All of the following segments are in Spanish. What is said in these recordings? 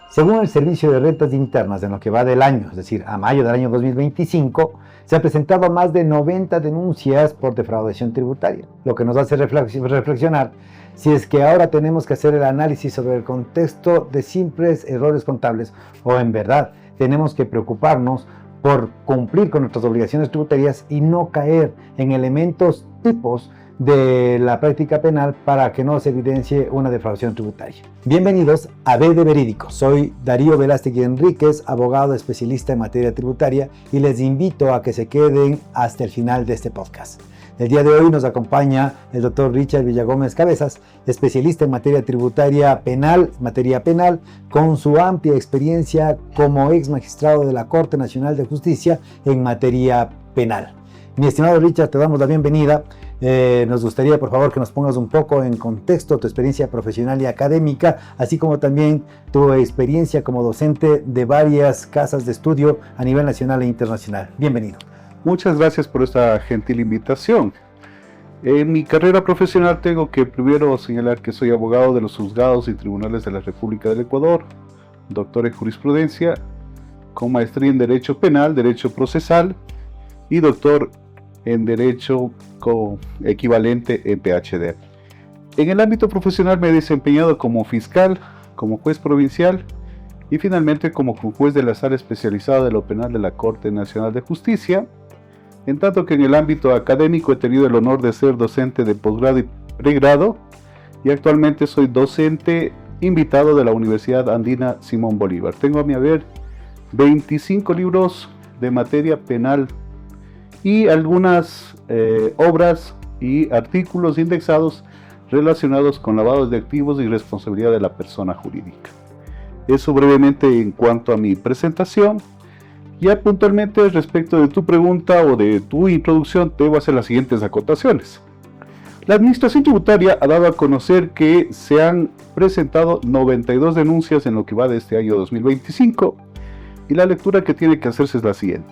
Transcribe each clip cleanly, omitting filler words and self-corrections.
Según el Servicio de Rentas Internas, en lo que va del año, es decir, a mayo del año 2025, se han presentado más de 90 denuncias por defraudación tributaria, lo que nos hace reflexionar si es que ahora tenemos que hacer el análisis sobre el contexto de simples errores contables o en verdad tenemos que preocuparnos por cumplir con nuestras obligaciones tributarias y no caer en elementos tipos de la práctica penal para que no se evidencie una defraudación tributaria. Bienvenidos a B de Verídico. Soy Darío Velástegui Enríquez, abogado especialista en materia tributaria, y les invito a que se queden hasta el final de este podcast. El día de hoy nos acompaña el doctor Richard Villagómez Cabezas, especialista en materia tributaria penal, con su amplia experiencia como ex magistrado de la Corte Nacional de Justicia en materia penal. Mi estimado Richard, te damos la bienvenida. Nos gustaría, por favor, que nos pongas un poco en contexto tu experiencia profesional y académica, así como también tu experiencia como docente de varias casas de estudio a nivel nacional e internacional. Bienvenido. Muchas gracias por esta gentil invitación. En mi carrera profesional tengo que primero señalar que soy abogado de los juzgados y tribunales de la República del Ecuador, doctor en jurisprudencia, con maestría en Derecho Penal, Derecho Procesal y doctor en Derecho equivalente en PhD. En el ámbito profesional me he desempeñado como fiscal, como juez provincial y finalmente como juez de la Sala Especializada de lo Penal de la Corte Nacional de Justicia, en tanto que en el ámbito académico he tenido el honor de ser docente de posgrado y pregrado y actualmente soy docente invitado de la Universidad Andina Simón Bolívar. Tengo a mi haber 25 libros de materia penal y algunas obras y artículos indexados relacionados con lavado de activos y responsabilidad de la persona jurídica. Eso brevemente en cuanto a mi presentación. Ya puntualmente respecto de tu pregunta o de tu introducción, te voy a hacer las siguientes acotaciones. La Administración Tributaria ha dado a conocer que se han presentado 92 denuncias en lo que va de este año 2025 y la lectura que tiene que hacerse es la siguiente.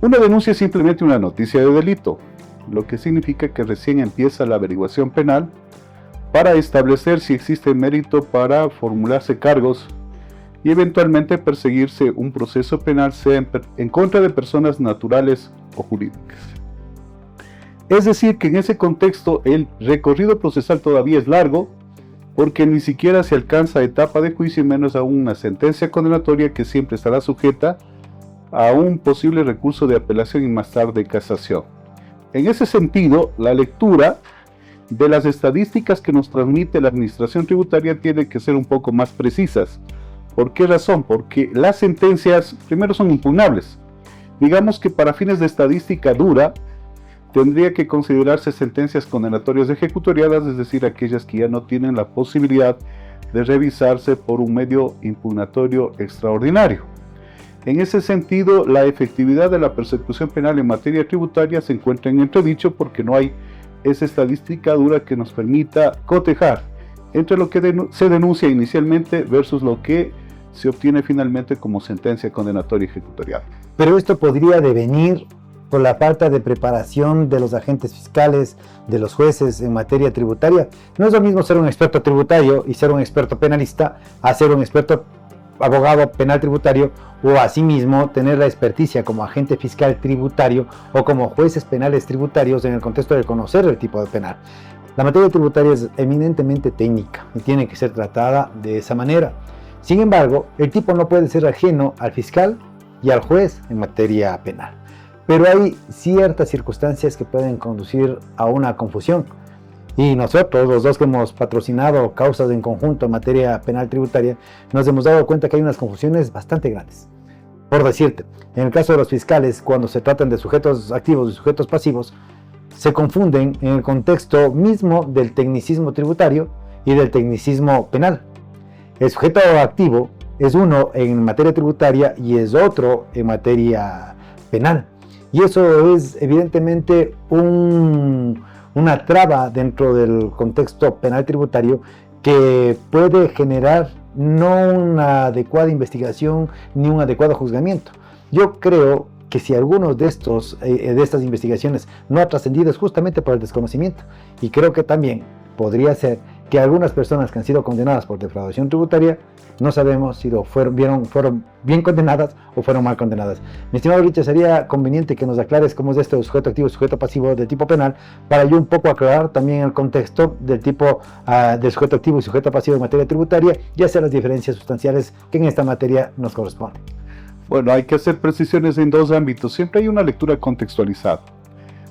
Una denuncia es simplemente una noticia de delito, lo que significa que recién empieza la averiguación penal para establecer si existe mérito para formularse cargos y eventualmente perseguirse un proceso penal sea en contra de personas naturales o jurídicas. Es decir, que en ese contexto el recorrido procesal todavía es largo porque ni siquiera se alcanza a etapa de juicio y menos aún una sentencia condenatoria que siempre estará sujeta a un posible recurso de apelación y más tarde casación. En ese sentido, la lectura de las estadísticas que nos transmite la Administración Tributaria tiene que ser un poco más precisas. ¿Por qué razón? Porque las sentencias, primero, son impugnables. Digamos que para fines de estadística dura, tendría que considerarse sentencias condenatorias ejecutoriadas, es decir, aquellas que ya no tienen la posibilidad de revisarse por un medio impugnatorio extraordinario. En ese sentido, la efectividad de la persecución penal en materia tributaria se encuentra en entredicho porque no hay esa estadística dura que nos permita cotejar entre lo que se denuncia inicialmente versus lo que se obtiene finalmente como sentencia condenatoria ejecutorial. Pero esto podría devenir por la falta de preparación de los agentes fiscales, de los jueces en materia tributaria. No es lo mismo ser un experto tributario y ser un experto penalista a ser un experto abogado penal tributario o asimismo tener la experticia como agente fiscal tributario o como jueces penales tributarios en el contexto de conocer el tipo de penal. La materia tributaria es eminentemente técnica y tiene que ser tratada de esa manera. Sin embargo, el tipo no puede ser ajeno al fiscal y al juez en materia penal. Pero hay ciertas circunstancias que pueden conducir a una confusión. Y nosotros, los dos que hemos patrocinado causas en conjunto en materia penal tributaria, nos hemos dado cuenta que hay unas confusiones bastante grandes. Por decirte, en el caso de los fiscales, cuando se tratan de sujetos activos y sujetos pasivos, se confunden en el contexto mismo del tecnicismo tributario y del tecnicismo penal. El sujeto activo es uno en materia tributaria y es otro en materia penal. Y eso es evidentemente una traba dentro del contexto penal tributario que puede generar no una adecuada investigación ni un adecuado juzgamiento. Yo creo que si algunos de estas investigaciones no ha trascendido es justamente por el desconocimiento, y creo que también podría ser que algunas personas que han sido condenadas por defraudación tributaria, no sabemos si fueron bien condenadas o fueron mal condenadas. Mi estimado Richard, sería conveniente que nos aclares cómo es esto de sujeto activo y sujeto pasivo de tipo penal, para yo un poco aclarar también el contexto del tipo de sujeto activo y sujeto pasivo en materia tributaria y hacer las diferencias sustanciales que en esta materia nos corresponden. Bueno, hay que hacer precisiones en dos ámbitos. Siempre hay una lectura contextualizada.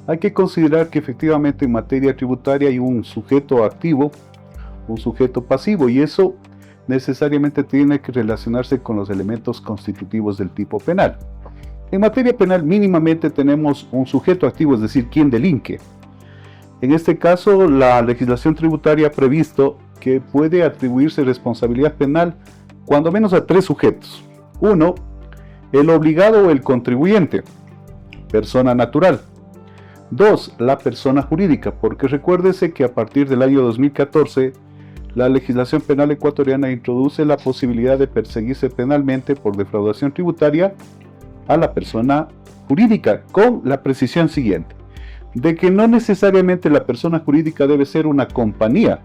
Hay que considerar que efectivamente en materia tributaria hay un sujeto activo, un sujeto pasivo, y eso necesariamente tiene que relacionarse con los elementos constitutivos del tipo penal. En materia penal mínimamente tenemos un sujeto activo, es decir, quien delinque. En este caso, la legislación tributaria ha previsto que puede atribuirse responsabilidad penal cuando menos a tres sujetos. Uno, el obligado o el contribuyente, persona natural. Dos, la persona jurídica, porque recuérdese que a partir del año 2014, la legislación penal ecuatoriana introduce la posibilidad de perseguirse penalmente por defraudación tributaria a la persona jurídica, con la precisión siguiente, de que no necesariamente la persona jurídica debe ser una compañía.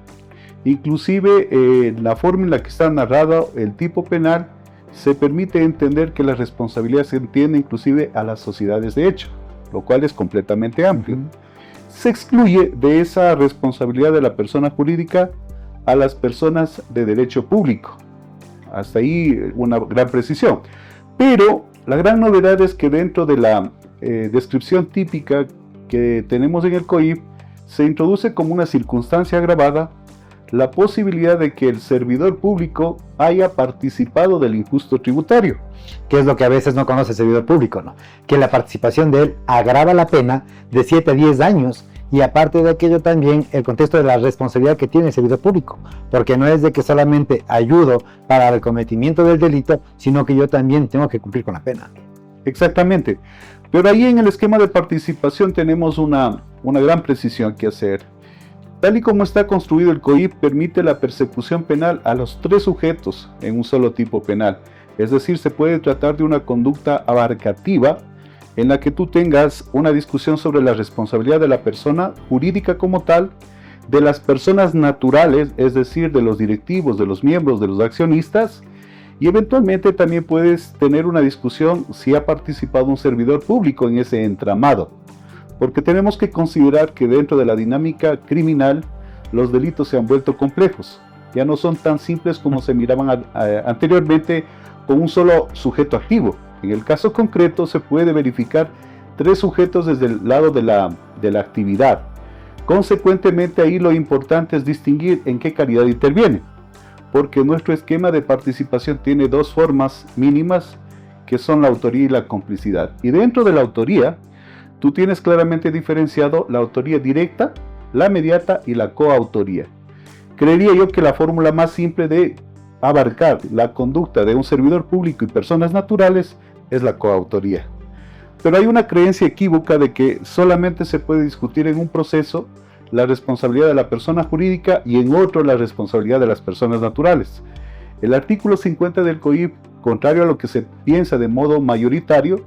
Inclusive la forma en la que está narrado el tipo penal se permite entender que la responsabilidad se entiende inclusive a las sociedades de hecho, lo cual es completamente amplio. Se excluye de esa responsabilidad de la persona jurídica a las personas de derecho público. Hasta ahí una gran precisión. Pero la gran novedad es que dentro de la descripción típica que tenemos en el COIP, se introduce como una circunstancia agravada la posibilidad de que el servidor público haya participado del injusto tributario. Que es lo que a veces no conoce el servidor público, ¿no? Que la participación de él agrava la pena de 7 a 10 años, y aparte de aquello también el contexto de la responsabilidad que tiene el servidor público, porque no es de que solamente ayudo para el cometimiento del delito, sino que yo también tengo que cumplir con la pena. Exactamente, pero ahí en el esquema de participación tenemos una gran precisión que hacer. Tal y como está construido el COIP, permite la persecución penal a los tres sujetos en un solo tipo penal. Es decir, se puede tratar de una conducta abarcativa en la que tú tengas una discusión sobre la responsabilidad de la persona jurídica como tal, de las personas naturales, es decir, de los directivos, de los miembros, de los accionistas, y eventualmente también puedes tener una discusión si ha participado un servidor público en ese entramado. Porque tenemos que considerar que dentro de la dinámica criminal los delitos se han vuelto complejos. Ya no son tan simples como se miraban anteriormente con un solo sujeto activo. En el caso concreto se puede verificar tres sujetos desde el lado de la actividad. Consecuentemente ahí lo importante es distinguir en qué calidad interviene. Porque nuestro esquema de participación tiene dos formas mínimas que son la autoría y la complicidad. Y dentro de la autoría, tú tienes claramente diferenciado la autoría directa, la mediata y la coautoría. Creería yo que la fórmula más simple de abarcar la conducta de un servidor público y personas naturales es la coautoría. Pero hay una creencia equívoca de que solamente se puede discutir en un proceso la responsabilidad de la persona jurídica y en otro la responsabilidad de las personas naturales. El artículo 50 del COIP, contrario a lo que se piensa de modo mayoritario,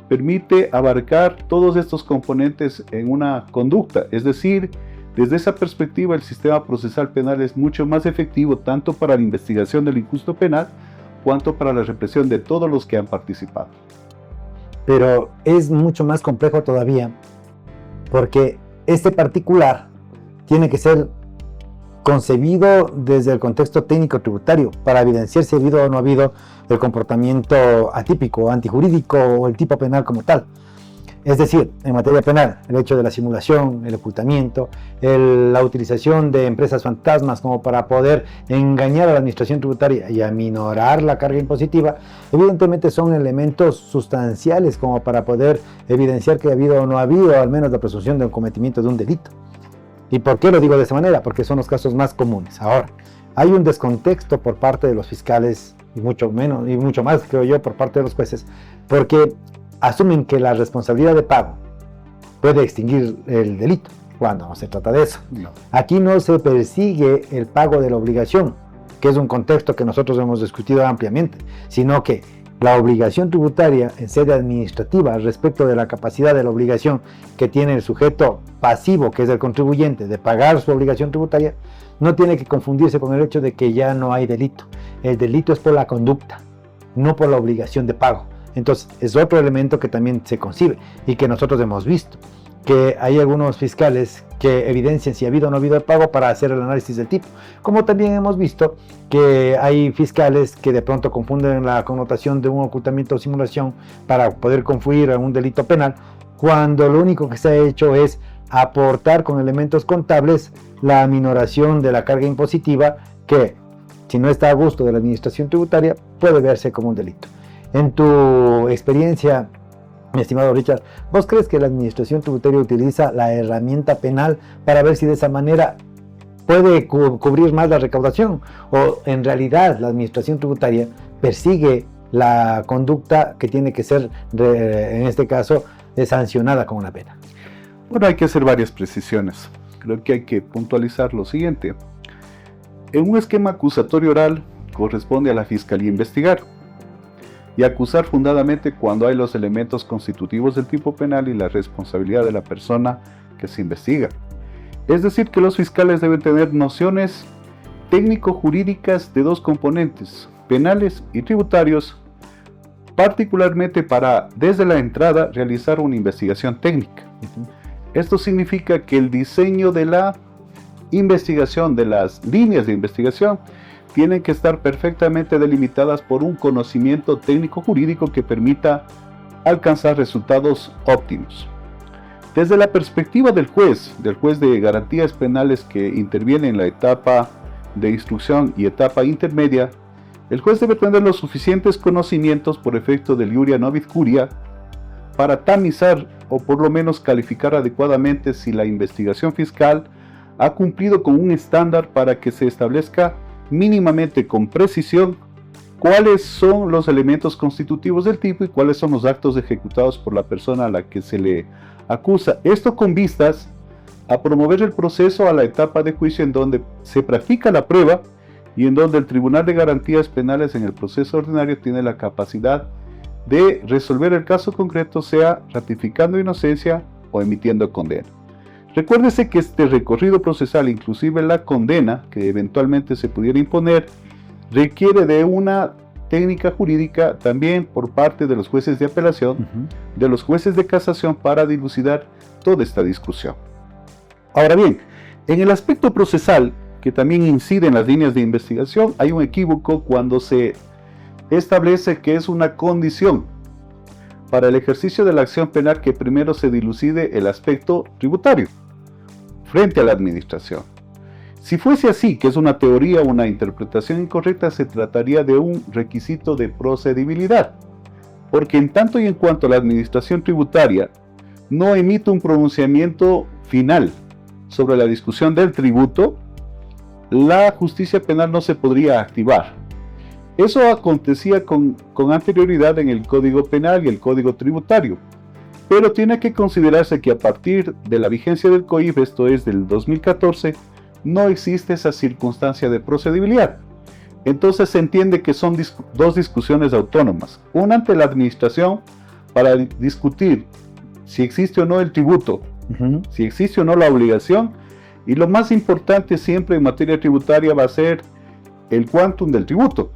permite abarcar todos estos componentes en una conducta. Es decir, desde esa perspectiva el sistema procesal penal es mucho más efectivo tanto para la investigación del injusto penal cuanto para la represión de todos los que han participado. Pero es mucho más complejo todavía, porque este particular tiene que ser concebido desde el contexto técnico tributario para evidenciar si ha habido o no ha habido el comportamiento atípico, antijurídico o el tipo penal como tal. Es decir, en materia penal, el hecho de la simulación, el ocultamiento, la utilización de empresas fantasmas como para poder engañar a la administración tributaria y aminorar la carga impositiva, evidentemente son elementos sustanciales como para poder evidenciar que ha habido o no ha habido al menos la presunción del cometimiento de un delito. ¿Y por qué lo digo de esa manera? Porque son los casos más comunes. Ahora, hay un descontexto por parte de los fiscales y mucho más, creo yo, por parte de los jueces, porque asumen que la responsabilidad de pago puede extinguir el delito, cuando no se trata de eso. No. Aquí no se persigue el pago de la obligación, que es un contexto que nosotros hemos discutido ampliamente, sino que la obligación tributaria en sede administrativa respecto de la capacidad de la obligación que tiene el sujeto pasivo, que es el contribuyente, de pagar su obligación tributaria, no tiene que confundirse con el hecho de que ya no hay delito. El delito es por la conducta, no por la obligación de pago. Entonces, es otro elemento que también se concibe y que nosotros hemos visto, que hay algunos fiscales que evidencian si ha habido o no ha habido el pago para hacer el análisis del tipo. Como también hemos visto que hay fiscales que de pronto confunden la connotación de un ocultamiento o simulación para poder confluir a un delito penal, cuando lo único que se ha hecho es aportar con elementos contables la aminoración de la carga impositiva que, si no está a gusto de la administración tributaria, puede verse como un delito. En tu experiencia, mi estimado Richard, ¿vos crees que la administración tributaria utiliza la herramienta penal para ver si de esa manera puede cubrir más la recaudación? ¿O en realidad la administración tributaria persigue la conducta que tiene que ser, en este caso, sancionada con una pena? Bueno, hay que hacer varias precisiones. Creo que hay que puntualizar lo siguiente. En un esquema acusatorio oral corresponde a la Fiscalía investigar y acusar fundadamente cuando hay los elementos constitutivos del tipo penal y la responsabilidad de la persona que se investiga. Es decir, que los fiscales deben tener nociones técnico-jurídicas de dos componentes, penales y tributarios, particularmente para, desde la entrada, realizar una investigación técnica. Esto significa que el diseño de la investigación, de las líneas de investigación, tienen que estar perfectamente delimitadas por un conocimiento técnico-jurídico que permita alcanzar resultados óptimos. Desde la perspectiva del juez de garantías penales que interviene en la etapa de instrucción y etapa intermedia, el juez debe tener los suficientes conocimientos por efecto del iuria novit curia para tamizar o por lo menos calificar adecuadamente si la investigación fiscal ha cumplido con un estándar para que se establezca mínimamente con precisión cuáles son los elementos constitutivos del tipo y cuáles son los actos ejecutados por la persona a la que se le acusa. Esto con vistas a promover el proceso a la etapa de juicio en donde se practica la prueba y en donde el Tribunal de Garantías Penales en el proceso ordinario tiene la capacidad de resolver el caso concreto, sea ratificando inocencia o emitiendo condena. Recuérdese que este recorrido procesal, inclusive la condena que eventualmente se pudiera imponer, requiere de una técnica jurídica también por parte de los jueces de apelación, de los jueces de casación, para dilucidar toda esta discusión. Ahora bien, en el aspecto procesal, que también incide en las líneas de investigación, hay un equívoco cuando se establece que es una condición para el ejercicio de la acción penal que primero se dilucide el aspecto tributario frente a la administración. Si fuese así, que es una teoría o una interpretación incorrecta, se trataría de un requisito de procedibilidad, porque en tanto y en cuanto la administración tributaria no emite un pronunciamiento final sobre la discusión del tributo, la justicia penal no se podría activar. Eso acontecía con anterioridad en el Código Penal y el Código Tributario, pero tiene que considerarse que a partir de la vigencia del COIF, esto es del 2014, no existe esa circunstancia de procedibilidad. Entonces se entiende que son dos discusiones autónomas, una ante la administración para discutir si existe o no el tributo, si existe o no la obligación, y lo más importante siempre en materia tributaria va a ser el quantum del tributo.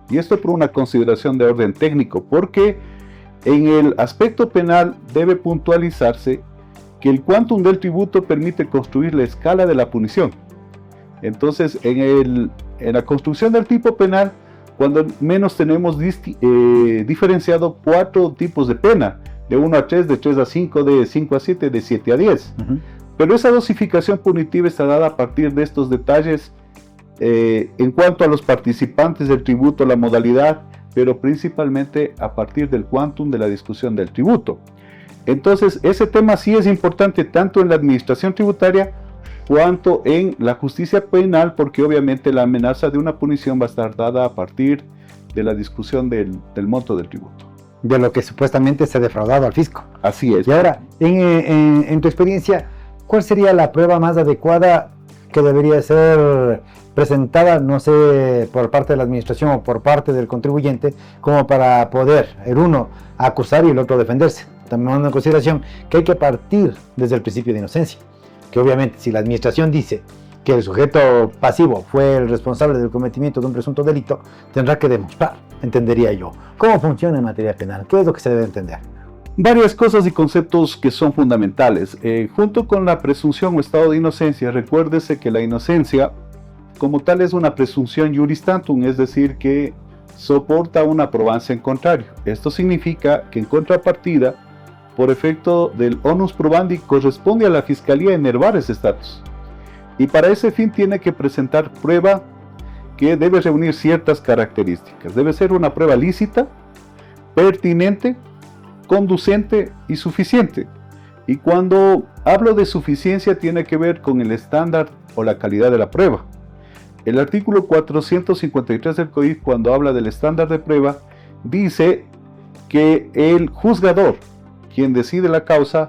Y esto por una consideración de orden técnico, porque en el aspecto penal debe puntualizarse que el quantum del tributo permite construir la escala de la punición. Entonces, en la construcción del tipo penal, cuando menos tenemos diferenciado 4 tipos de pena, de 1 a 3, de 3 a 5, de 5 a 7, de 7 a 10. Pero esa dosificación punitiva está dada a partir de estos detalles en cuanto a los participantes del tributo, la modalidad, pero principalmente a partir del quantum de la discusión del tributo. Entonces, ese tema sí es importante tanto en la administración tributaria cuanto en la justicia penal, porque obviamente la amenaza de una punición va a estar dada a partir de la discusión del monto del tributo. De lo que supuestamente se ha defraudado al fisco. Así es. Y ahora, en tu experiencia, ¿cuál sería la prueba más adecuada que debería ser presentada, no sé, por parte de la administración o por parte del contribuyente, como para poder el uno acusar y el otro defenderse. Tomando en consideración que hay que partir desde el principio de inocencia, que obviamente si la administración dice que el sujeto pasivo fue el responsable del cometimiento de un presunto delito, tendrá que demostrar, entendería yo. ¿Cómo funciona en materia penal? ¿Qué es lo que se debe entender? Varias cosas y conceptos que son fundamentales. Junto con la presunción o estado de inocencia, recuérdese que la inocencia como tal es una presunción juris tantum, es decir, que soporta una probancia en contrario. Esto significa que en contrapartida, por efecto del onus probandi, corresponde a la Fiscalía enervar ese estatus. Y para ese fin tiene que presentar prueba que debe reunir ciertas características. Debe ser una prueba lícita, pertinente, conducente y suficiente. Y cuando hablo de suficiencia tiene que ver con el estándar o la calidad de la prueba. El artículo 453 del COIF, cuando habla del estándar de prueba, dice que el juzgador, quien decide la causa,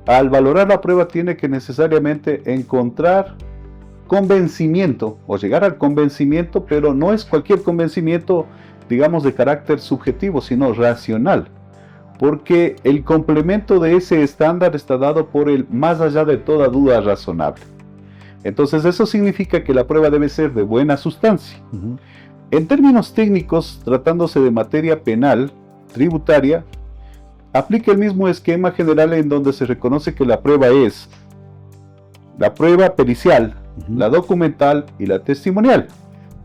al valorar la prueba tiene que necesariamente encontrar convencimiento o llegar al convencimiento, pero no es cualquier convencimiento, digamos, de carácter subjetivo, sino racional, porque el complemento de ese estándar está dado por el más allá de toda duda razonable. Entonces eso significa que la prueba debe ser de buena sustancia. En términos técnicos, tratándose de materia penal, tributaria, aplica el mismo esquema general en donde se reconoce que la prueba es la prueba pericial, la documental y la testimonial.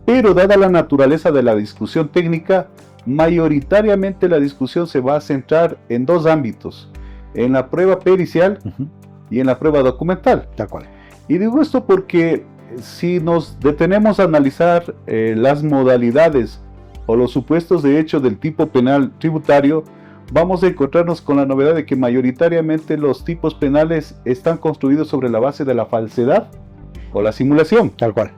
Pero dada la naturaleza de la discusión técnica, mayoritariamente la discusión se va a centrar en dos ámbitos, en la prueba pericial y en la prueba documental. Tal cual. Y digo esto porque si nos detenemos a analizar las modalidades o los supuestos de hecho del tipo penal tributario, vamos a encontrarnos con la novedad de que mayoritariamente los tipos penales están construidos sobre la base de la falsedad o la simulación. Tal cual.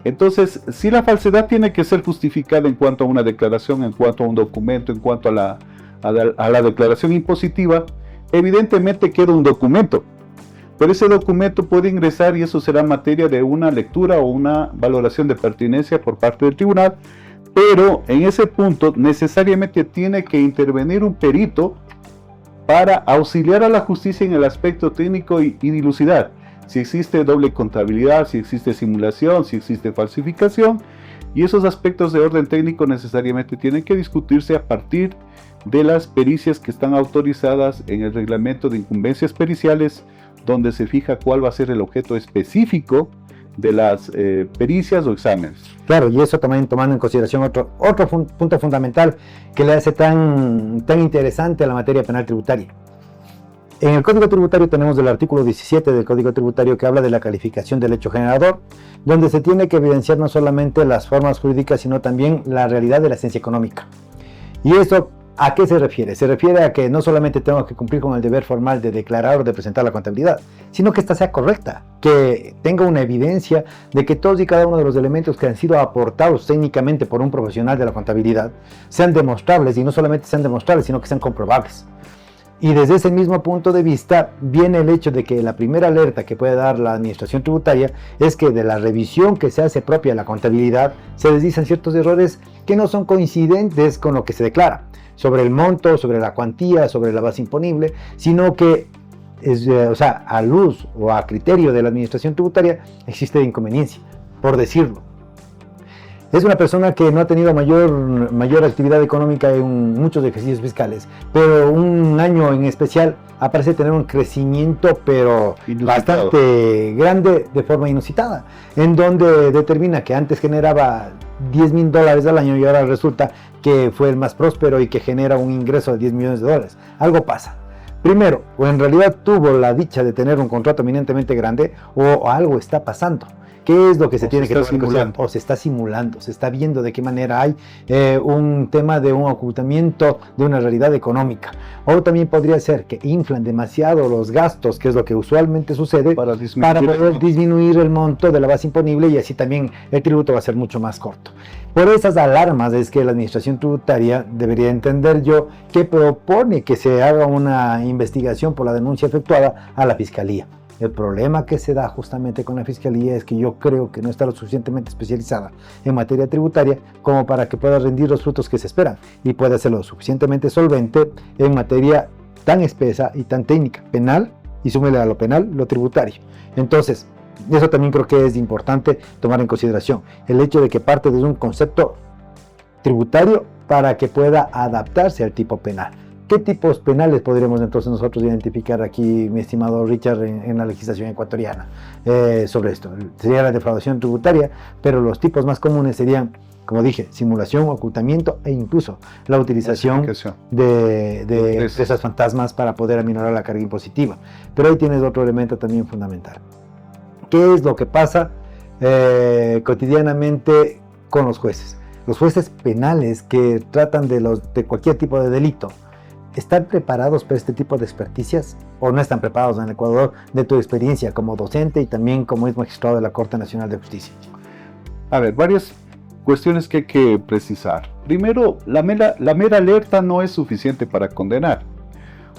Entonces, si la falsedad tiene que ser justificada en cuanto a una declaración, en cuanto a un documento, en cuanto a la declaración impositiva, evidentemente queda un documento. Pero ese documento puede ingresar y eso será materia de una lectura o una valoración de pertinencia por parte del tribunal, pero en ese punto necesariamente tiene que intervenir un perito para auxiliar a la justicia en el aspecto técnico y dilucidar si existe doble contabilidad, si existe simulación, si existe falsificación, y esos aspectos de orden técnico necesariamente tienen que discutirse a partir de las pericias que están autorizadas en el reglamento de incumbencias periciales, donde se fija cuál va a ser el objeto específico de las pericias o exámenes. Claro, y eso también tomando en consideración otro punto fundamental que le hace tan interesante a la materia penal tributaria. En el Código Tributario tenemos el artículo 17 del Código Tributario que habla de la calificación del hecho generador, donde se tiene que evidenciar no solamente las formas jurídicas, sino también la realidad de la esencia económica. Y eso, ¿a qué se refiere? Se refiere a que no solamente tengo que cumplir con el deber formal de declarar o de presentar la contabilidad, sino que esta sea correcta, que tenga una evidencia de que todos y cada uno de los elementos que han sido aportados técnicamente por un profesional de la contabilidad sean demostrables, y no solamente sean demostrables, sino que sean comprobables. Y desde ese mismo punto de vista viene el hecho de que la primera alerta que puede dar la administración tributaria es que de la revisión que se hace propia de la contabilidad se deslizan ciertos errores que no son coincidentes con lo que se declara sobre el monto, sobre la cuantía, sobre la base imponible, sino que a luz o a criterio de la administración tributaria existe inconveniencia, por decirlo. Es una persona que no ha tenido mayor actividad económica en muchos ejercicios fiscales, pero un año en especial parece tener un crecimiento pero bastante grande de forma inusitada, en donde determina que antes generaba $10,000 al año y ahora resulta que fue el más próspero y que genera un ingreso de $10 millones. Algo pasa. Primero, o en realidad tuvo la dicha de tener un contrato eminentemente grande, o algo está pasando. ¿Qué es lo que se tiene que tomar? O se está simulando, se está viendo de qué manera hay un tema de un ocultamiento de una realidad económica. O también podría ser que inflan demasiado los gastos, que es lo que usualmente sucede, para poder disminuir el monto de la base imponible, y así también el tributo va a ser mucho más corto. Por esas alarmas es que la administración tributaria debería entender yo que propone que se haga una investigación por la denuncia efectuada a la Fiscalía. El problema que se da justamente con la Fiscalía es que yo creo que no está lo suficientemente especializada en materia tributaria como para que pueda rendir los frutos que se esperan y pueda ser lo suficientemente solvente en materia tan espesa y tan técnica, penal, y súmele a lo penal, lo tributario. Entonces, eso también creo que es importante tomar en consideración, el hecho de que parte de un concepto tributario para que pueda adaptarse al tipo penal. ¿Qué tipos penales podríamos entonces nosotros identificar aquí, mi estimado Richard, en la legislación ecuatoriana sobre esto? Sería la defraudación tributaria, pero los tipos más comunes serían, como dije, simulación, ocultamiento e incluso la utilización de empresas fantasmas para poder aminorar la carga impositiva. Pero ahí tienes otro elemento también fundamental. ¿Qué es lo que pasa cotidianamente con los jueces? Los jueces penales que tratan de cualquier tipo de delito, ¿están preparados para este tipo de experticias o no están preparados en el Ecuador, de tu experiencia como docente y también como ex magistrado de la Corte Nacional de Justicia? A ver, varias cuestiones que hay que precisar. Primero, la mera alerta no es suficiente para condenar,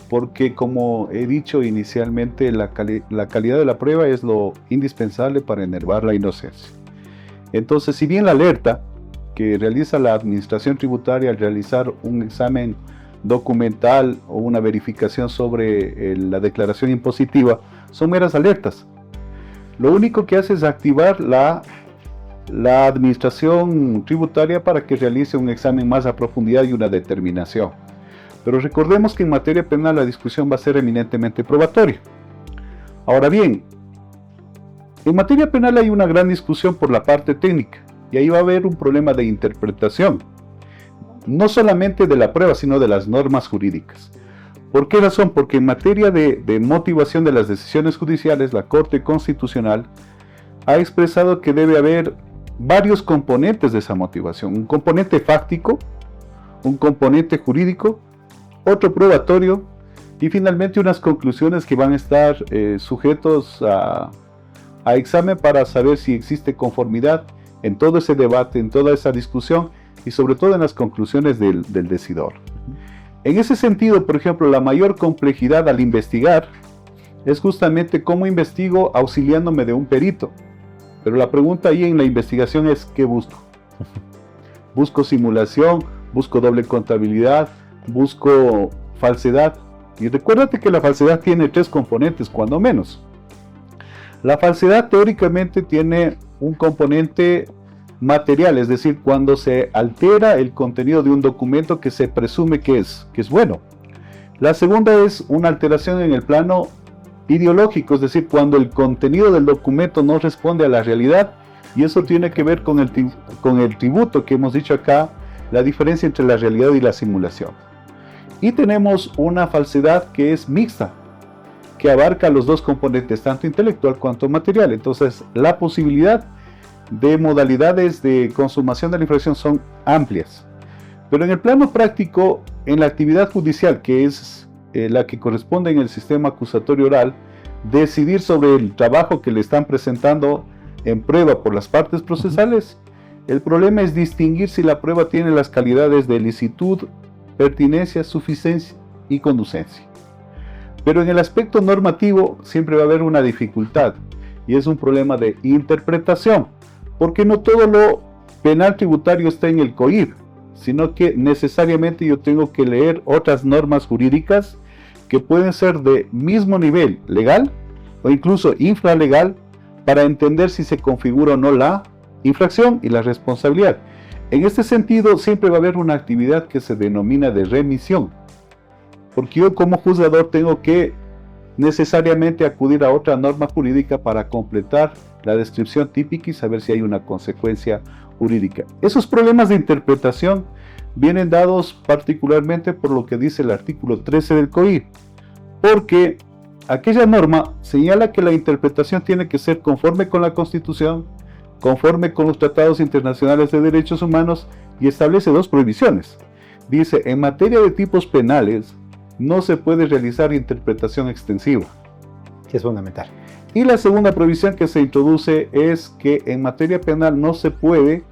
porque como he dicho inicialmente, la calidad de la prueba es lo indispensable para enervar la inocencia. Entonces, si bien la alerta que realiza la administración tributaria al realizar un examen documental o una verificación sobre la declaración impositiva son meras alertas, lo único que hace es activar la administración tributaria para que realice un examen más a profundidad y una determinación. Pero recordemos que en materia penal la discusión va a ser eminentemente probatoria. Ahora bien, en materia penal hay una gran discusión por la parte técnica y ahí va a haber un problema de interpretación, no solamente de la prueba, sino de las normas jurídicas. ¿Por qué razón? Porque en materia de motivación de las decisiones judiciales, la Corte Constitucional ha expresado que debe haber varios componentes de esa motivación. Un componente fáctico, un componente jurídico, otro probatorio y finalmente unas conclusiones que van a estar sujetos a examen para saber si existe conformidad en todo ese debate, en toda esa discusión y sobre todo en las conclusiones del decidor. En ese sentido, por ejemplo, la mayor complejidad al investigar es justamente cómo investigo auxiliándome de un perito. Pero la pregunta ahí en la investigación es ¿qué busco? ¿Busco simulación? ¿Busco doble contabilidad? ¿Busco falsedad? Y recuérdate que la falsedad tiene 3 componentes, cuando menos. La falsedad teóricamente tiene un componente material, es decir, cuando se altera el contenido de un documento que se presume que es bueno. La segunda es una alteración en el plano ideológico, es decir, cuando el contenido del documento no responde a la realidad, y eso tiene que ver con el tributo que hemos dicho acá, la diferencia entre la realidad y la simulación. Y tenemos una falsedad que es mixta, que abarca los 2 componentes, tanto intelectual cuanto material. Entonces, la posibilidad de modalidades de consumación de la infracción son amplias. Pero en el plano práctico, en la actividad judicial, que es la que corresponde en el sistema acusatorio oral, decidir sobre el trabajo que le están presentando en prueba por las partes procesales, el problema es distinguir si la prueba tiene las calidades de licitud, pertinencia, suficiencia y conducencia. Pero en el aspecto normativo siempre va a haber una dificultad, y es un problema de interpretación, porque no todo lo penal tributario está en el COIR, sino que necesariamente yo tengo que leer otras normas jurídicas que pueden ser de mismo nivel legal o incluso infralegal para entender si se configura o no la infracción y la responsabilidad. En este sentido, siempre va a haber una actividad que se denomina de remisión, porque yo como juzgador tengo que necesariamente acudir a otra norma jurídica para completar la descripción típica y saber si hay una consecuencia jurídica. Esos problemas de interpretación vienen dados particularmente por lo que dice el artículo 13 del COIR, porque aquella norma señala que la interpretación tiene que ser conforme con la Constitución, conforme con los tratados internacionales de derechos humanos, y establece 2 prohibiciones. Dice, en materia de tipos penales, no se puede realizar interpretación extensiva. Que es fundamental. Y la segunda prohibición que se introduce es que en materia penal no se puede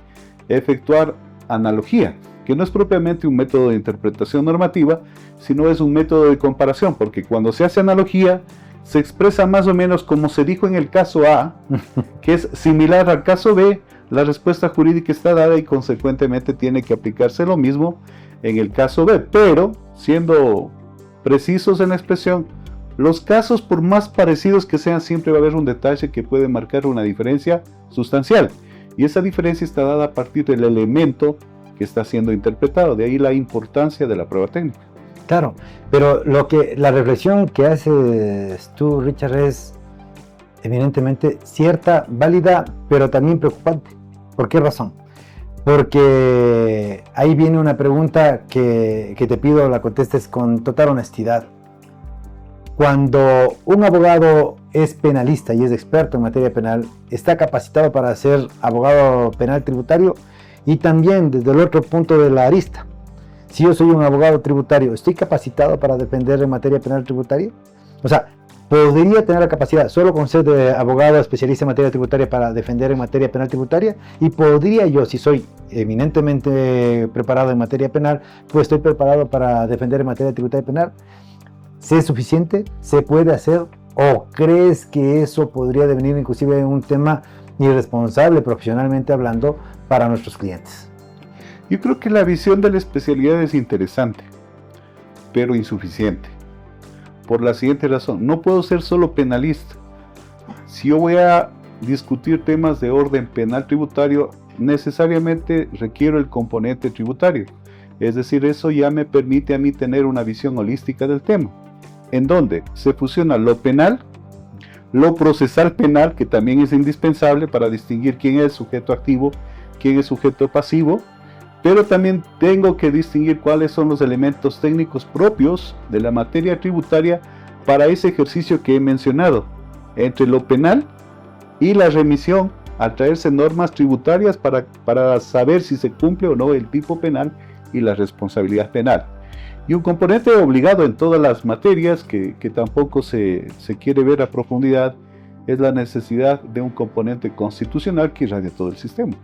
efectuar analogía, que no es propiamente un método de interpretación normativa, sino es un método de comparación, porque cuando se hace analogía, se expresa más o menos como se dijo en el caso A, que es similar al caso B. La respuesta jurídica está dada y consecuentemente tiene que aplicarse lo mismo en el caso B, pero siendo precisos en la expresión, los casos, por más parecidos que sean, siempre va a haber un detalle que puede marcar una diferencia sustancial, y esa diferencia está dada a partir del elemento que está siendo interpretado. De ahí la importancia de la prueba técnica. Claro, pero la reflexión que haces tú, Richard, es evidentemente cierta, válida, pero también preocupante. ¿Por qué razón? Porque ahí viene una pregunta que te pido la contestes con total honestidad. Cuando un abogado es penalista y es experto en materia penal, ¿está capacitado para ser abogado penal tributario? Y también desde el otro punto de la arista, si yo soy un abogado tributario, ¿estoy capacitado para defender en materia penal tributaria? O sea, ¿podría tener la capacidad solo con ser de abogado especialista en materia tributaria para defender en materia penal tributaria? Y podría yo, si soy eminentemente preparado en materia penal, pues estoy preparado para defender en materia tributaria penal. ¿Es suficiente? ¿Se puede hacer? ¿O crees que eso podría devenir inclusive un tema irresponsable profesionalmente hablando para nuestros clientes? Yo creo que la visión de la especialidad es interesante, pero insuficiente. Por la siguiente razón, no puedo ser solo penalista. Si yo voy a discutir temas de orden penal tributario, necesariamente requiero el componente tributario. Es decir, eso ya me permite a mí tener una visión holística del tema, en donde se fusiona lo penal, lo procesal penal, que también es indispensable para distinguir quién es sujeto activo, quién es sujeto pasivo, pero también tengo que distinguir cuáles son los elementos técnicos propios de la materia tributaria para ese ejercicio que he mencionado, entre lo penal y la remisión, al traerse normas tributarias para saber si se cumple o no el tipo penal y la responsabilidad penal. Y un componente obligado en todas las materias que tampoco se quiere ver a profundidad es la necesidad de un componente constitucional que irradia todo el sistema.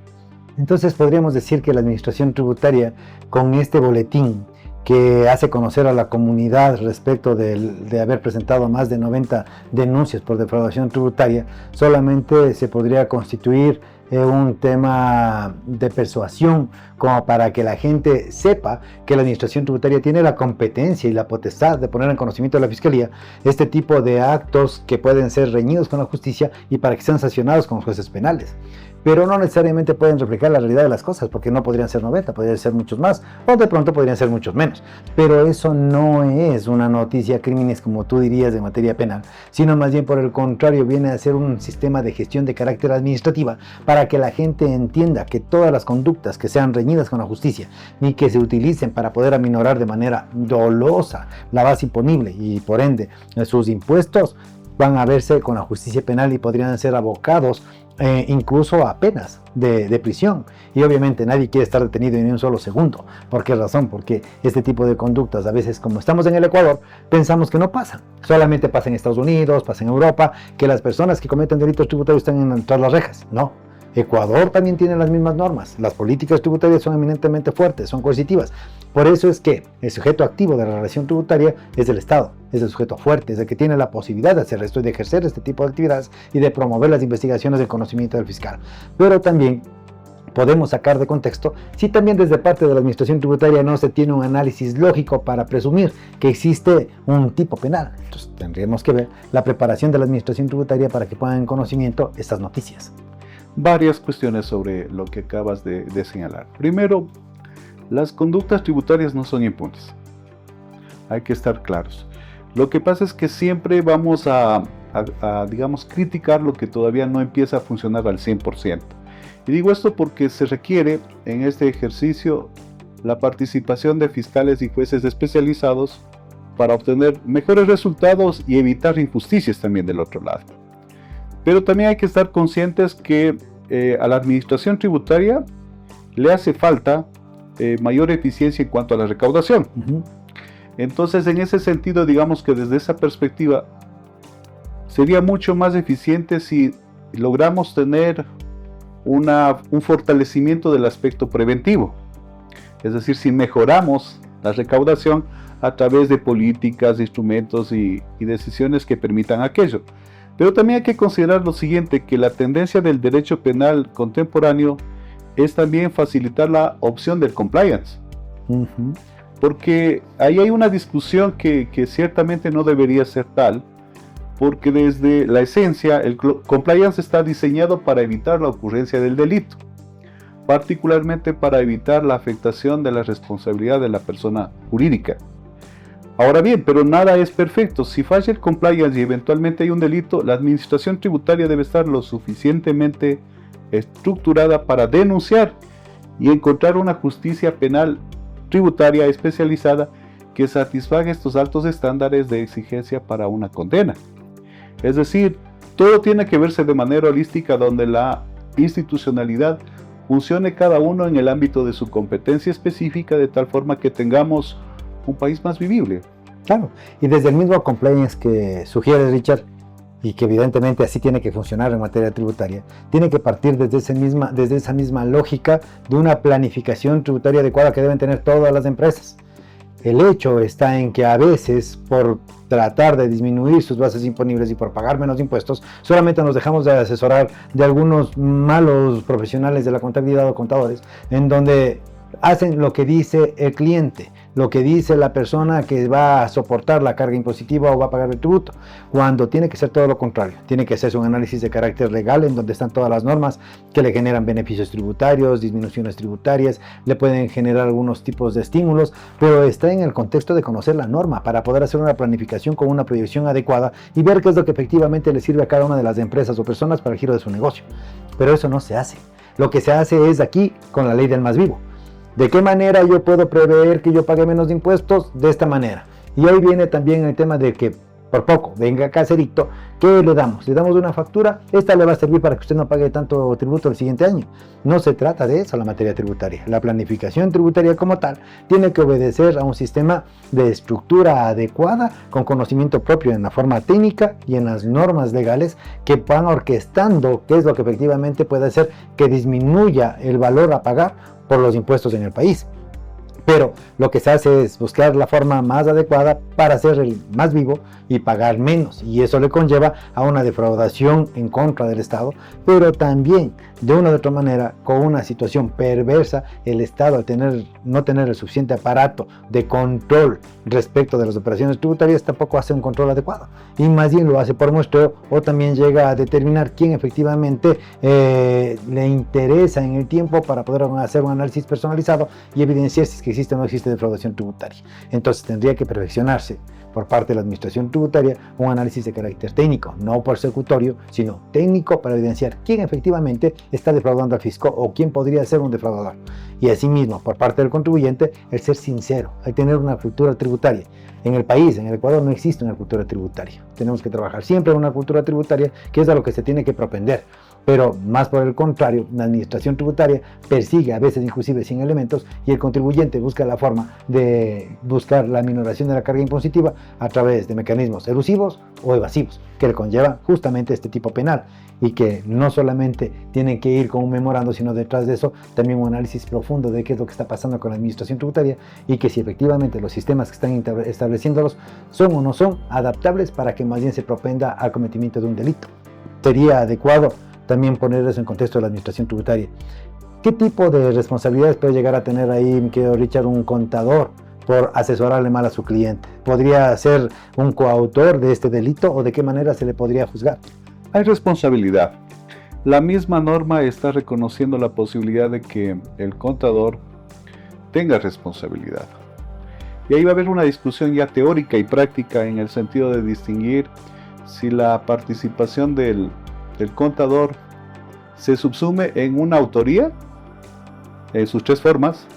Entonces podríamos decir que la administración tributaria, con este boletín que hace conocer a la comunidad respecto de haber presentado más de 90 denuncias por defraudación tributaria, solamente se podría constituir un tema de persuasión como para que la gente sepa que la administración tributaria tiene la competencia y la potestad de poner en conocimiento de la Fiscalía este tipo de actos que pueden ser reñidos con la justicia y para que sean sancionados con los jueces penales. Pero no necesariamente pueden reflejar la realidad de las cosas, porque no podrían ser 90, podrían ser muchos más, o de pronto podrían ser muchos menos. Pero eso no es una noticia crímenes, como tú dirías, de materia penal, sino más bien por el contrario, viene a ser un sistema de gestión de carácter administrativa para que la gente entienda que todas las conductas que sean reñidas con la justicia y que se utilicen para poder aminorar de manera dolosa la base imponible y por ende sus impuestos, van a verse con la justicia penal y podrían ser abocados incluso a penas de prisión. Y obviamente nadie quiere estar detenido ni un solo segundo. ¿Por qué razón? Porque este tipo de conductas, a veces como estamos en el Ecuador, pensamos que no pasan. Solamente pasa en Estados Unidos, pasa en Europa, que las personas que cometen delitos tributarios están tras las rejas. No. Ecuador también tiene las mismas normas. Las políticas tributarias son eminentemente fuertes, son coercitivas. Por eso es que el sujeto activo de la relación tributaria es el Estado, es el sujeto fuerte, es el que tiene la posibilidad de hacer esto y de ejercer este tipo de actividades y de promover las investigaciones del conocimiento del fiscal. Pero también podemos sacar de contexto si también desde parte de la administración tributaria no se tiene un análisis lógico para presumir que existe un tipo penal. Entonces tendríamos que ver la preparación de la administración tributaria para que pongan en conocimiento estas noticias. Varias cuestiones sobre lo que acabas de señalar. Primero, las conductas tributarias no son impunes. Hay que estar claros. Lo que pasa es que siempre vamos a digamos, criticar lo que todavía no empieza a funcionar al 100%. Y digo esto porque se requiere en este ejercicio la participación de fiscales y jueces especializados para obtener mejores resultados y evitar injusticias también del otro lado. Pero también hay que estar conscientes que a la administración tributaria le hace falta mayor eficiencia en cuanto a la recaudación. Entonces, en ese sentido, digamos que desde esa perspectiva, sería mucho más eficiente si logramos tener un fortalecimiento del aspecto preventivo. Es decir, si mejoramos la recaudación a través de políticas, instrumentos y decisiones que permitan aquello. Pero también hay que considerar lo siguiente, que la tendencia del derecho penal contemporáneo es también facilitar la opción del compliance. Porque ahí hay una discusión que ciertamente no debería ser tal, porque desde la esencia el compliance está diseñado para evitar la ocurrencia del delito, particularmente para evitar la afectación de la responsabilidad de la persona jurídica. Ahora bien, pero nada es perfecto. Si falla el compliance y eventualmente hay un delito, la administración tributaria debe estar lo suficientemente estructurada para denunciar y encontrar una justicia penal tributaria especializada que satisfaga estos altos estándares de exigencia para una condena. Es decir, todo tiene que verse de manera holística, donde la institucionalidad funcione cada uno en el ámbito de su competencia específica, de tal forma que tengamos un país más vivible. Claro, y desde el mismo compliance que sugiere Richard, y que evidentemente así tiene que funcionar en materia tributaria, tiene que partir desde esa misma lógica de una planificación tributaria adecuada que deben tener todas las empresas. El hecho está en que a veces, por tratar de disminuir sus bases imponibles y por pagar menos impuestos, solamente nos dejamos de asesorar de algunos malos profesionales de la contabilidad o contadores, en donde hacen lo que dice el cliente, lo que dice la persona que va a soportar la carga impositiva o va a pagar el tributo, cuando tiene que ser todo lo contrario. Tiene que hacerse un análisis de carácter legal en donde están todas las normas que le generan beneficios tributarios, disminuciones tributarias, le pueden generar algunos tipos de estímulos, pero está en el contexto de conocer la norma para poder hacer una planificación con una proyección adecuada y ver qué es lo que efectivamente le sirve a cada una de las empresas o personas para el giro de su negocio. Pero eso no se hace. Lo que se hace es aquí con la ley del más vivo. ¿De qué manera yo puedo prever que yo pague menos impuestos? De esta manera. Y ahí viene también el tema de que por poco venga caserito, ¿qué le damos? Le damos una factura, esta le va a servir para que usted no pague tanto tributo el siguiente año. No se trata de eso la materia tributaria. La planificación tributaria como tal tiene que obedecer a un sistema de estructura adecuada, con conocimiento propio en la forma técnica y en las normas legales que van orquestando qué es lo que efectivamente puede hacer que disminuya el valor a pagar por los impuestos en el país. Pero lo que se hace es buscar la forma más adecuada para ser el más vivo y pagar menos, y eso le conlleva a una defraudación en contra del Estado, pero también de una u otra manera, con una situación perversa, el Estado al no tener el suficiente aparato de control respecto de las operaciones tributarias, tampoco hace un control adecuado, y más bien lo hace por muestreo, o también llega a determinar quién efectivamente le interesa en el tiempo para poder hacer un análisis personalizado y evidenciar si es que existe o no existe defraudación tributaria. Entonces tendría que perfeccionarse por parte de la administración tributaria un análisis de carácter técnico, no persecutorio, sino técnico, para evidenciar quién efectivamente está defraudando al fisco o quién podría ser un defraudador. Y asimismo, por parte del contribuyente, el ser sincero, el tener una cultura tributaria. En el país, en el Ecuador, no existe una cultura tributaria. Tenemos que trabajar siempre en una cultura tributaria, que es a lo que se tiene que propender. Pero más por el contrario, la administración tributaria persigue a veces inclusive sin elementos, y el contribuyente busca la forma de buscar la minoración de la carga impositiva a través de mecanismos elusivos o evasivos, que le conllevan justamente este tipo penal, y que no solamente tienen que ir con un memorando, sino detrás de eso también un análisis profundo de qué es lo que está pasando con la administración tributaria, y que si efectivamente los sistemas que están estableciéndolos son o no son adaptables para que más bien se propenda al cometimiento de un delito. Sería adecuado también poner eso en contexto de la administración tributaria. ¿Qué tipo de responsabilidades puede llegar a tener ahí, mi querido Richard, un contador por asesorarle mal a su cliente? ¿Podría ser un coautor de este delito, o de qué manera se le podría juzgar? Hay responsabilidad. La misma norma está reconociendo la posibilidad de que el contador tenga responsabilidad. Y ahí va a haber una discusión ya teórica y práctica, en el sentido de distinguir si la participación del contador se subsume en una autoría, en sus tres formas,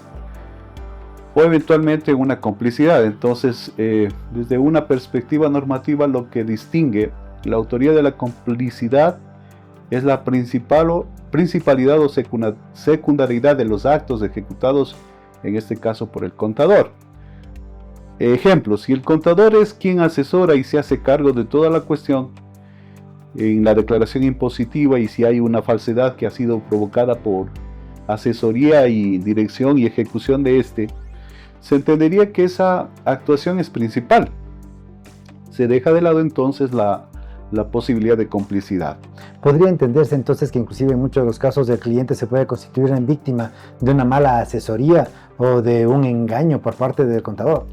o eventualmente en una complicidad. Entonces, desde una perspectiva normativa, lo que distingue la autoría de la complicidad es la principalidad o secundariedad de los actos ejecutados, en este caso por el contador. Ejemplo, si el contador es quien asesora y se hace cargo de toda la cuestión en la declaración impositiva, y si hay una falsedad que ha sido provocada por asesoría y dirección y ejecución de se entendería que esa actuación es principal. Se deja de lado entonces la posibilidad de complicidad. Podría entenderse entonces que inclusive en muchos de los casos el cliente se puede constituir en víctima de una mala asesoría o de un engaño por parte del contador.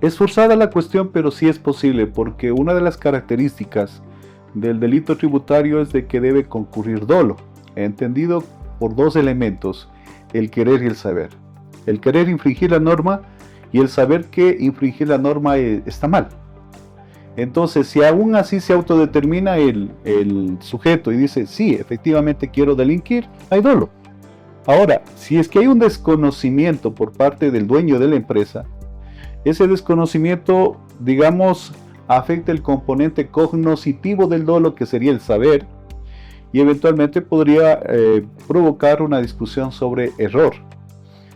Es forzada la cuestión, pero sí es posible, porque una de las características del delito tributario es de que debe concurrir dolo, entendido por dos elementos, el querer y el saber. El querer infringir la norma y el saber que infringir la norma está mal. Entonces, si aún así se autodetermina el sujeto y dice, sí, efectivamente quiero delinquir, hay dolo. Ahora, si es que hay un desconocimiento por parte del dueño de la empresa, ese desconocimiento, digamos, afecta el componente cognoscitivo del dolo, que sería el saber, y eventualmente podría provocar una discusión sobre error.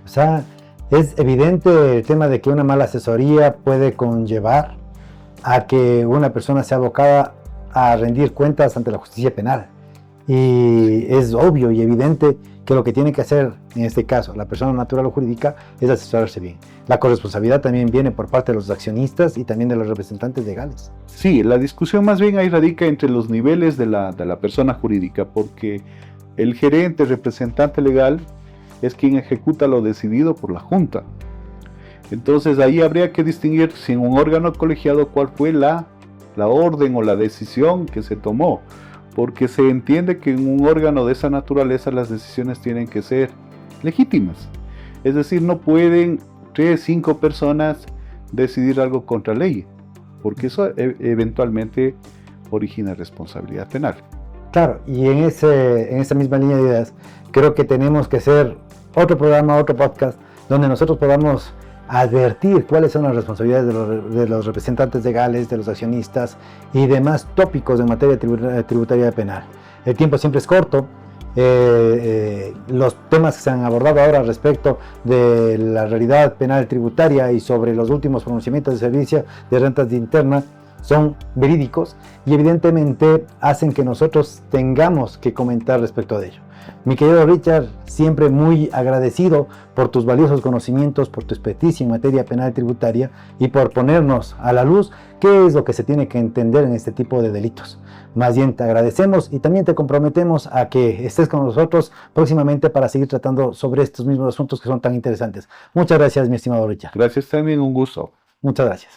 O sea, es evidente el tema de que una mala asesoría puede conllevar a que una persona sea abocada a rendir cuentas ante la justicia penal. Y es obvio y evidente que lo que tiene que hacer, en este caso, la persona natural o jurídica, es asesorarse bien. La corresponsabilidad también viene por parte de los accionistas y también de los representantes legales. Sí, la discusión más bien ahí radica entre los niveles de la persona jurídica, porque el gerente, representante legal, es quien ejecuta lo decidido por la Junta. Entonces ahí habría que distinguir si en un órgano colegiado cuál fue la orden o la decisión que se tomó, porque se entiende que en un órgano de esa naturaleza las decisiones tienen que ser legítimas. Es decir, no pueden 3, 5 personas decidir algo contra ley, porque eso eventualmente origina responsabilidad penal. Claro, y en esa misma línea de ideas, creo que tenemos que hacer otro programa, otro podcast, donde nosotros podamos advertir cuáles son las responsabilidades de los representantes legales, de los accionistas y demás tópicos en materia tributaria penal. El tiempo siempre es corto. Los temas que se han abordado ahora respecto de la realidad penal tributaria y sobre los últimos pronunciamientos de servicio de rentas de interna son verídicos y evidentemente hacen que nosotros tengamos que comentar respecto de ello. Mi querido Richard, siempre muy agradecido por tus valiosos conocimientos, por tu experticia en materia penal tributaria y por ponernos a la luz qué es lo que se tiene que entender en este tipo de delitos. Más bien te agradecemos y también te comprometemos a que estés con nosotros próximamente para seguir tratando sobre estos mismos asuntos que son tan interesantes. Muchas gracias, mi estimado Richard. Gracias también, un gusto. Muchas gracias.